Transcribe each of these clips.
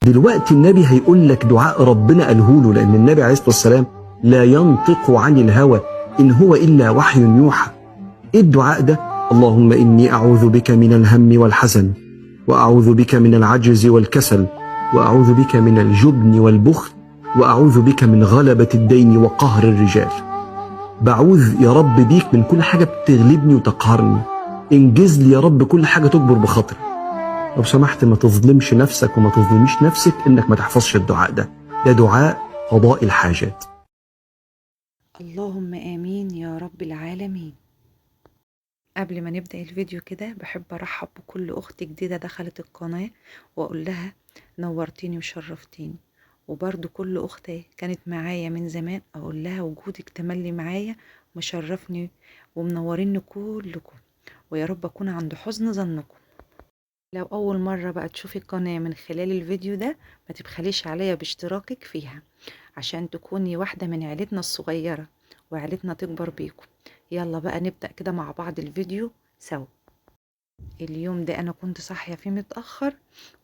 دلوقتي النبي هيقول لك دعاء ربنا قاله له، لأن النبي عليه الصلاة والسلام لا ينطق عن الهوى إن هو إلا وحي يوحى. إيه الدعاء ده؟ اللهم إني أعوذ بك من الهم والحزن، وأعوذ بك من العجز والكسل، وأعوذ بك من الجبن والبخل، وأعوذ بك من غلبة الدين وقهر الرجال. بعوذ يا رب بيك من كل حاجة بتغلبني وتقهرني. انجز لي يا رب كل حاجة تكبر بخاطري. لو سمحت ما تظلمش نفسك وما تظلميش نفسك انك ما تحفظش الدعاء ده. ده دعاء قضاء الحاجات. اللهم آمين يا رب العالمين. قبل ما نبدأ الفيديو كده بحب أرحب بكل أخت جديدة دخلت القناة وأقول لها نورتيني وشرفتيني، وبرضو كل أخت كانت معايا من زمان أقول لها وجودك تملي معايا مشرفني ومنوريني كلكم، ويا رب أكون عند حسن ظنكم. لو أول مرة بقى تشوفي القناة من خلال الفيديو ده ما تبخليش عليا باشتراكك فيها عشان تكوني واحدة من عيلتنا الصغيرة وعيلتنا تكبر بيكم. يلا بقى نبدأ كده مع بعض الفيديو سوا. اليوم ده أنا كنت صاحية فيه متأخر،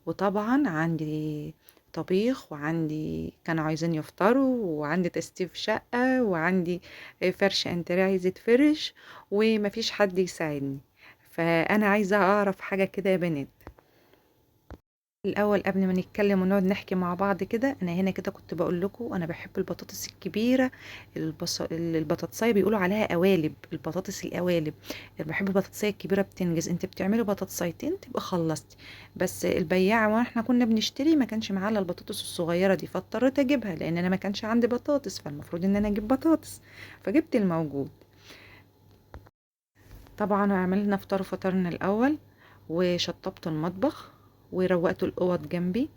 وطبعا عندي طبيخ وعندي كانوا عايزين يفطروا وعندي تستيف شقة وعندي فرش انتريه عايز يتفرش ومفيش حد يساعدني، فأنا عايزة أعرف حاجة كده يا بنات. الاول قبل ما نتكلم ونقعد نحكي مع بعض كده، انا هنا كده كنت بقول لكم انا بحب البطاطس الكبيره، البطاطسايه بيقولوا عليها قوالب، البطاطس القوالب. بحب البطاطسايه الكبيره بتنجز، انت بتعملي بطاطسايتين تبقى خلصتي. بس البياع واحنا كنا بنشتري ما كانش معانا البطاطس الصغيره دي، فاضطريت اجيبها لان انا ما كانش عندي بطاطس، فالمفروض ان انا اجيب بطاطس فجبت الموجود. طبعا عملنا فطار وفطرنا الاول وشطبت المطبخ وروقت الاوض جنبي.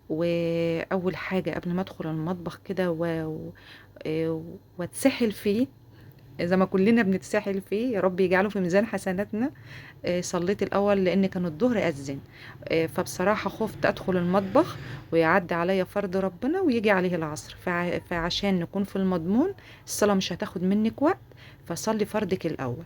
واول حاجه قبل ما ادخل المطبخ كده واتسحل فيه زي ما كلنا بنتسحل فيه، يا رب يجعله في ميزان حسناتنا. صليت الاول لان كان الظهر اذن، فبصراحه خفت ادخل المطبخ ويعدي عليا فرض ربنا ويجي عليه العصر، فعشان نكون في المضمون الصلاه مش هتاخد منك وقت، فصلي فرضك الاول.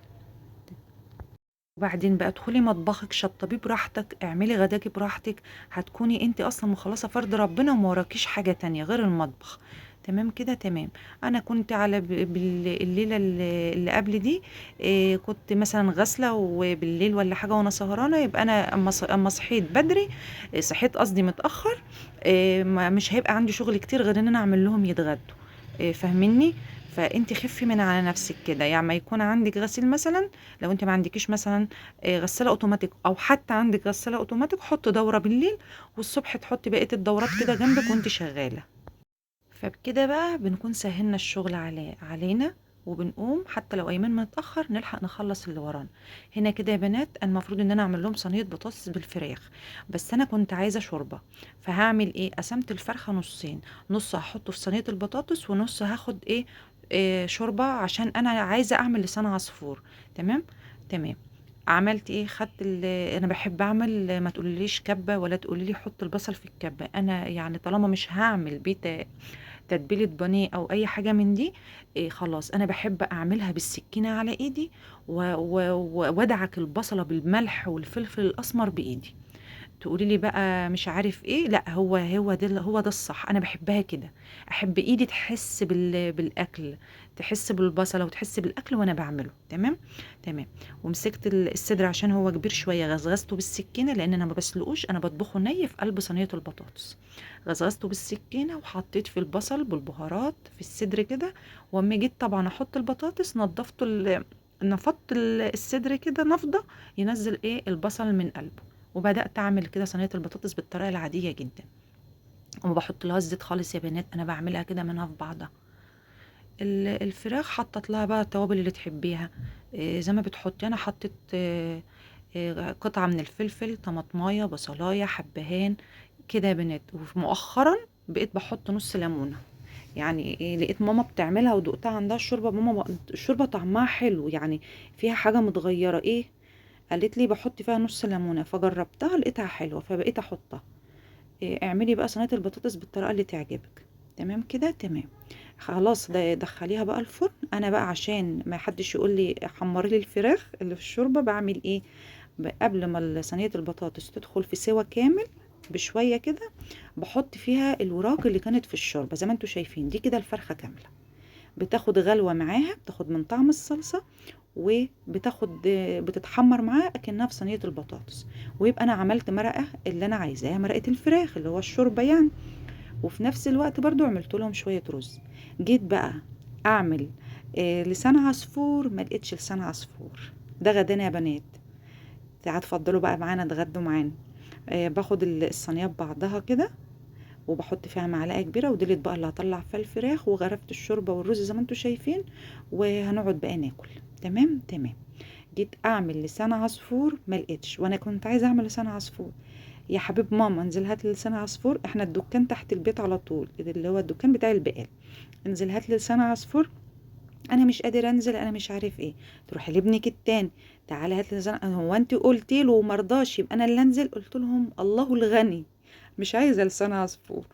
وبعدين بقى ادخلي مطبخك شطبيه براحتك، اعملي غداكي براحتك، هتكوني انت اصلا مخلصه فرض ربنا وما وراكيش حاجه تانية غير المطبخ. تمام كده تمام. انا كنت على الليله اللي قبل دي كنت مثلا غاسله وبالليل ولا حاجه وانا سهرانه، يبقى انا اما صحيت بدري، صحيت قصدي متاخر، مش هيبقى عندي شغل كتير غير ان انا اعمل لهم يتغدوا. فاهميني؟ فانت خفي من على نفسك كده، يعني ما يكون عندك غسيل مثلا، لو انت ما عندكيش مثلا غساله اوتوماتيك، او حتى عندك غساله اوتوماتيك حط دوره بالليل والصبح تحطي بقيه الدورات كده جنبك وانت شغاله. فبكده بقى بنكون سهلنا الشغل علينا، وبنقوم حتى لو ايمن متاخر نلحق نخلص اللي ورانا. هنا كده يا بنات انا المفروض ان انا اعمل لهم صينيه بطاطس بالفراخ، بس انا كنت عايزه شوربه. فهعمل ايه؟ قسمت الفرخه نصين، نص هحطه في صينيه البطاطس ونص هاخد شوربه عشان انا عايزه اعمل لسان عصفور. تمام تمام. عملت ايه؟ خدت انا بحب اعمل، ما تقوليليش كبه ولا تقولي لي حط البصل في الكبه، انا يعني طالما مش هعمل بيت تتبيله بانيه او اي حاجه من دي، خلاص انا بحب اعملها بالسكينه على ايدي وادعك البصله بالملح والفلفل الاسمر بايدي. تقولي لي بقى مش عارف ايه، لا هو ده الصح، انا بحبها كده، احب ايدي تحس بالاكل، تحس بالبصله وتحس بالاكل وانا بعمله. تمام تمام. ومسكت الصدر عشان هو كبير شويه، غزغزته بالسكينه لان انا ما بسلقوش، انا بطبخه ني في قلب صينيه البطاطس. غزغزته بالسكينه وحطيت في البصل بالبهارات في الصدر كده، واما جيت طبعا احط البطاطس نضفته نفضت الصدر كده نفضه ينزل البصل من قلبه. وبدأت أعمل كده صينية البطاطس بالطريقة العادية جدا، وما بحط لها زيت خالص يا بنات، أنا بعملها كده منها في بعضها. الفراخ حطت لها بقى التوابل اللي تحبيها، زي ما بتحطي. أنا حطيت قطعة من الفلفل، طماطماية، بصلاية، حبهان كده يا بنات. ومؤخرا بقيت بحط نص ليمونة، يعني لقيت ماما بتعملها ودقتها عندها الشوربة، الشوربة طعمها حلو يعني، فيها حاجة متغيرة قالت لي بحط فيها نص ليمونه، فجربتها لقيتها حلوه فبقيت احطها. اعملي بقى صينيه البطاطس بالطريقه اللي تعجبك. تمام كده تمام. خلاص ده دخليها بقى الفرن. انا بقى عشان ما حدش يقول لي حمري لي الفراخ اللي في الشوربه، بعمل ايه؟ قبل ما صينيه البطاطس تدخل في سوا كامل بشويه كده، بحط فيها الوراك اللي كانت في الشوربه زي ما انتوا شايفين دي كده. الفرخه كامله بتاخد غلوه معاها، بتاخد من طعم الصلصه، وبتاخد بتتحمر معاه اكنها في صينيه البطاطس. ويبقى انا عملت مرقه اللي انا عايزاها، مرقه الفراخ اللي هو الشوربه يعني. وفي نفس الوقت برضو عملت لهم شويه رز. جيت بقى اعمل لسان عصفور، ما لقيتش لسان عصفور. ده غدانا يا بنات، تعالوا اتفضلوا بقى معانا اتغدوا معانا. باخد الصينيه ببعضها كده، وبحط فيها معلقه كبيره، وديلت بقى اللي هطلع فيها الفراخ، وغرفت الشوربه والرز زي ما انتوا شايفين، وهنقعد بقى ناكل. تمام تمام. جيت اعمل لسان عصفور ما لقيتش، وانا كنت عايزه اعمل لسان عصفور. يا حبيب ماما انزل هات لي لسان عصفور، احنا الدكان تحت البيت على طول اللي هو الدكان بتاع البقال. انزل هات لي لسان عصفور، انا مش قادر انزل، انا مش عارف ايه. تروحي لابنك التاني، تعالى هات لي لسان، هو انت قلتي له ومرضاش يبقى انا اللي انزل؟ قلت لهم الله الغني، مش عايزه لسان عصفور.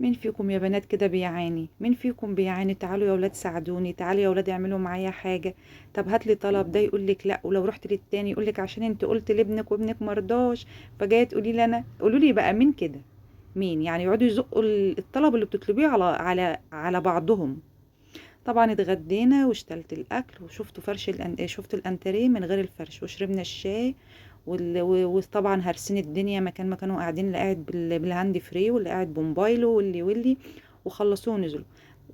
مين فيكم يا بنات كده بيعاني؟ مين فيكم بيعاني؟ تعالوا يا ولاد ساعدوني، تعالوا يا ولاد اعملوا معايا حاجه. طب هات لي طلب، ده يقول لك لا، ولو رحت للتاني يقول لك عشان انت قلت لابنك وابنك مرضاش فجايه تقولي لي انا. قولوا لي بقى مين كده؟ مين يعني يقعدوا يزقوا الطلب اللي بتطلبيه على بعضهم؟ طبعا اتغدينا واشتلت الاكل، وشفتوا شفتوا الانتريه من غير الفرش، وشربنا الشاي وطبعا هرسين الدنيا مكان ما كانوا قاعدين، اللي قاعد بالهاند فري، واللي قاعد بموبايله، واللي وخلصوه ونزلوا.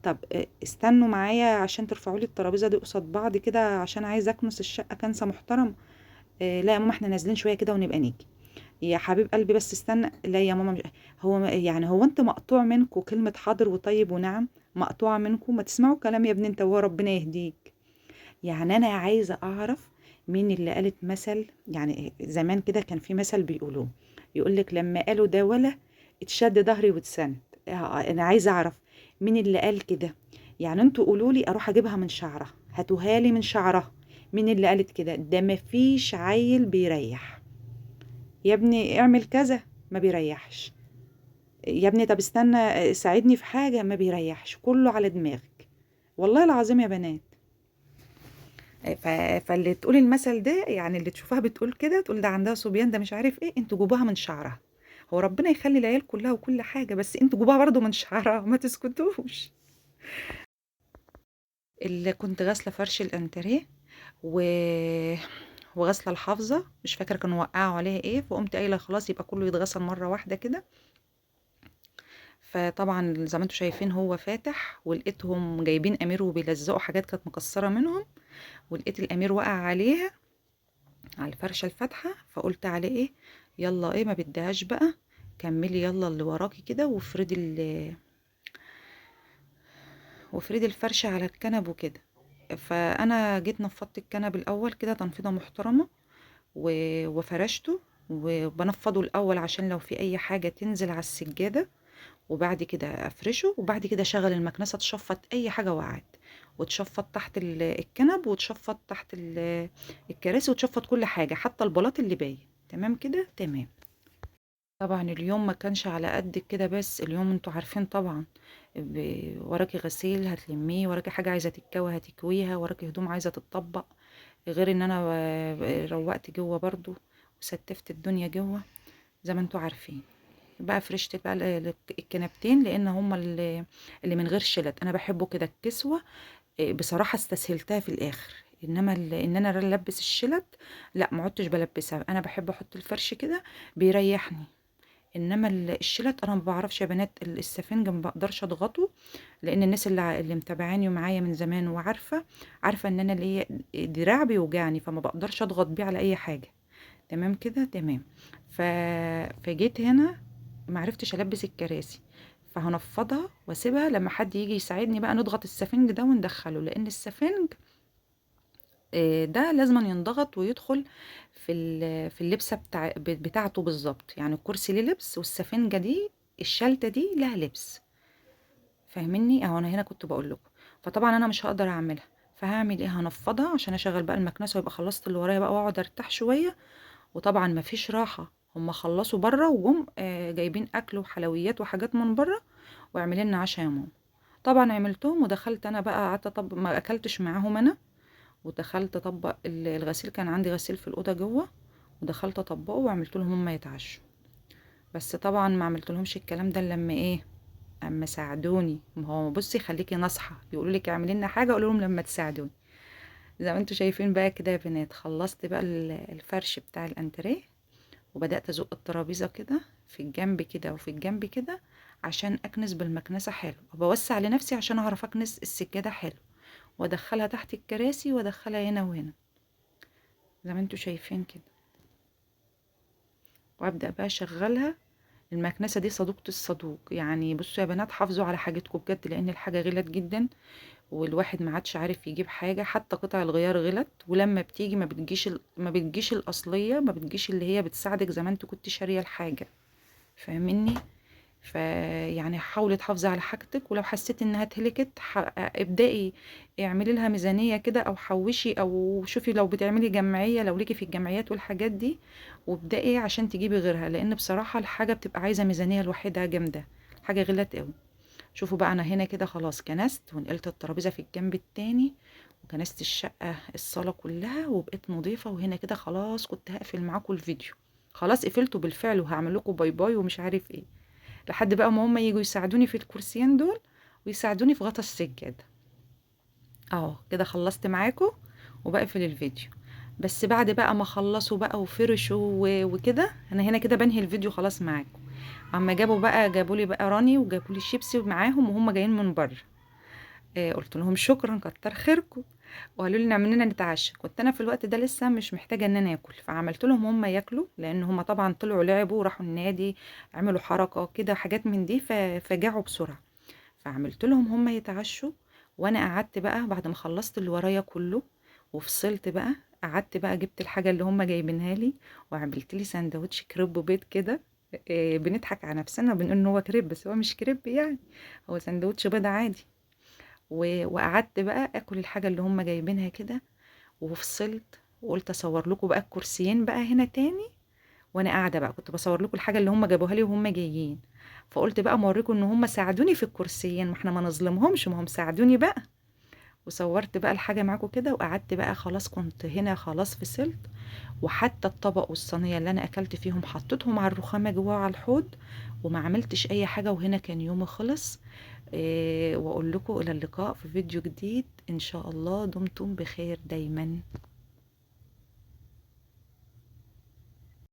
طب استنوا معايا عشان ترفعوا لي الترابيزه دي قصاد بعض كده، عشان عايزه اكنس الشقه كنسه محترمه. لا يا ماما احنا نازلين شويه كده ونبقى نيجي. يا حبيب قلبي بس استنى. لا يا ماما مش... يعني هو انت مقطوع منكم كلمه حاضر وطيب ونعم؟ مقطوعه منكم؟ ما تسمعوا كلام يا ابني انت وهو، ربنا يهديك. يعني انا عايزه اعرف مين اللي قالت مثل. يعني زمان كده كان في مثل بيقولوه، يقول لك لما قالوا ده ولا اتشد ظهري واتسند. انا عايزه اعرف مين اللي قال كده. يعني انتوا قولوا لي اروح اجيبها من شعرها، هاتوها لي من شعرها. مين اللي قالت كده؟ ده مفيش عيل بيريح. يا ابني اعمل كذا، ما بيريحش. يا ابني طب استنى ساعدني في حاجه، ما بيريحش، كله على دماغك. والله العظيم يا بنات. ف... فاللي تقول المثل ده، يعني اللي تشوفها بتقول كده تقول ده عندها صبيان، ده مش عارف ايه، انتوا جوبوها من شعرها. هو ربنا يخلي العيال كلها وكل حاجة، بس انتوا جوبوها برضو من شعرها، ما تسكتوش. اللي كنت غاسلة فرش الانتريه و... وغاسلة الحافظة، مش فاكرة كانوا وقعوا عليها ايه، فقمت قايلة خلاص يبقى كله يتغسل مرة واحدة كده. فطبعا زي ما انتوا شايفين هو فاتح، ولقيتهم جايبين امير وبيلزقوا حاجات كانت مكسرة منهم، ولقيت الامير وقع عليها على الفرشة الفاتحة. فقلت عليه ايه، يلا ايه ما بدهاش بقى، كملي يلا اللي وراكي كده، وافردي الفرشة على الكنب وكده. فانا جيت نفضت الكنب الاول كده تنفيضة محترمة، وفرشته، وبنفضه الاول عشان لو في اي حاجة تنزل على السجادة، وبعد كده افرشه، وبعد كده اشغل المكنسة تشفط اي حاجة وقعت، وتشفط تحت الكنب، وتشفط تحت الكراسي، وتشفط كل حاجة حتى البلاط اللي باين. تمام كده تمام. طبعا اليوم ما كانش على قد كده، بس اليوم انتوا عارفين طبعا، وراكي غسيل هتلميه، وراكي حاجة عايزة تتكوي هتكويها، وراكي هدوم عايزة تتطبق، غير ان انا روقت جوه برضو وستفت الدنيا جوه زي ما انتوا عارفين. بقى فرشت بقى الكنبتين، لان هما اللي من غير شلت، انا بحبه كده الكسوة. بصراحة استسهلتها في الاخر، انما ان انا البس الشلت لا، ما عدتش بلبسها. انا بحب احط الفرش كده بيريحني، انما الشلت انا ما بعرفش يا بنات، السفنج ما بقدرش اضغطه، لان الناس اللي متابعاني ومعايا من زمان عارفه ان انا ليا دراع بيوجعني، فما بقدرش اضغط بيه على اي حاجه. تمام كده تمام. ف... فجيت هنا ما عرفتش البس الكراسي، فهنفضها واسيبها لما حد يجي يساعدني بقى نضغط السفنج ده وندخله، لان السفنج ده لازم ينضغط ويدخل في اللبسه بتاعته بالظبط. يعني الكرسي ليه لبس، والسفنجه دي الشلته دي لها لبس. فاهميني؟ اهو انا هنا كنت بقول لكم. فطبعا انا مش هقدر اعملها، فهعمل ايه، هنفضها عشان اشغل بقى المكنسه ويبقى خلصت اللي ورايا بقى، واقعد ارتاح شويه. وطبعا مفيش راحه، هم خلصوا بره وجم جايبين اكل وحلويات وحاجات من بره، واعملي لنا عشاء يا ماما. طبعا عملتهم ودخلت انا بقى قعدت. طب ما اكلتش معاهم انا، ودخلت اطبق الغسيل، كان عندي غسيل في الاوضه جوه، ودخلت اطبقه وعملت لهم هم يتعشوا. بس طبعا ما عملتلهمش الكلام ده إلا لما ايه، اما ساعدوني. ما هو بصي خليكي ناصحة، يقولوا لك اعملي لنا حاجة قولوا لهم لما تساعدوني. زي ما انتوا شايفين بقى كده يا بنات، خلصت بقى الفرش بتاع الانتريه، وبدأت ازق الترابيزة كده في الجنب كده وفي الجنب كده، عشان اكنس بالمكنسة حلو، وبوسع لنفسي عشان اعرف اكنس السجادة حلو، وادخلها تحت الكراسي وادخلها هنا وهنا زي ما انتوا شايفين كده، وابدأ بقى اشغلها. المكنسة دي صدوقة الصدوق يعني. بصوا يا بنات، حافظوا على حاجتكم بجد، لان الحاجة غلت جدا، والواحد ما عادش عارف يجيب حاجة. حتى قطع الغيار غلت، ولما بتيجي ما بتجيش الأصلية، ما بتجيش اللي هي بتساعدك زي ما انت كنت شارية الحاجة. فاهميني؟ فيعني حاولي تحافظي على حاجتك، ولو حسيتي انها اتهلكت ابدأي اعملي لها ميزانية كده، او حوشي، او شوفي لو بتعملي جمعية لو ليكي في الجمعيات والحاجات دي، وابدأي عشان تجيبي غيرها، لان بصراحة الحاجة بتبقى عايزة ميزانية لوحدها جامدة. حاجة غلت قوي. شوفوا بقى، انا هنا كده خلاص كنست، ونقلت الترابيزه في الجنب التاني، وكنست الشقه الصاله كلها، وبقيت نظيفه. وهنا كده خلاص كنت هقفل معاكم الفيديو، خلاص قفلته بالفعل، وهعمل لكم باي باي ومش عارف ايه، لحد بقى ما هم يجوا يساعدوني في الكرسيين دول، ويساعدوني في غطا السجاده. اهو كده خلصت معاكم، وبقفل الفيديو. بس بعد بقى ما خلصوا بقى وفرشوا وكده، انا هنا كده بنهي الفيديو خلاص معاكم. اما جابوا لي بقى راني، وجابوا لي شيبسي معاهم وهم جايين من بره. قلت لهم شكرا كتر خيركم، وقالوا لي نعمل لنا نتعشى. كنت انا في الوقت ده لسه مش محتاجه ان انا اكل، فعملت لهم هم ياكلوا، لان هم طبعا طلعوا لعبوا وراحوا النادي، عملوا حركه كده حاجات من دي، فجعوا بسرعه. فعملت لهم هم يتعشوا، وانا قعدت بقى بعد ما خلصت اللي ورايا كله وفصلت بقى، قعدت بقى جبت الحاجه اللي هم جايبينها لي، وعملت لي سندوتش كريب وبيض كده. بنضحك على نفسنا بنقول ان هو كريب، بس هو مش كريب يعني، هو سندوتش بيض عادي. وقعدت بقى اكل الحاجه اللي هم جايبينها كده، وفصلت. وقلت اصور لكم بقى الكرسيين بقى هنا تاني، وانا قاعده بقى كنت بصور لكم الحاجه اللي هم جابوها لي وهم جايين. فقلت بقى اوريكم ان هم ساعدوني في الكرسيين، ما احنا ما نظلمهمش، ما هم ساعدوني بقى. وصورت بقى الحاجه معاكم كده، وقعدت بقى خلاص كنت هنا خلاص فصلت. وحتى الطبق والصينيه اللي انا اكلت فيهم حطيتهم على الرخامه جوه على الحوض، وما عملتش اي حاجه، وهنا كان يومي خلص. واقول لكم الى اللقاء في فيديو جديد ان شاء الله. دمتم بخير دايما.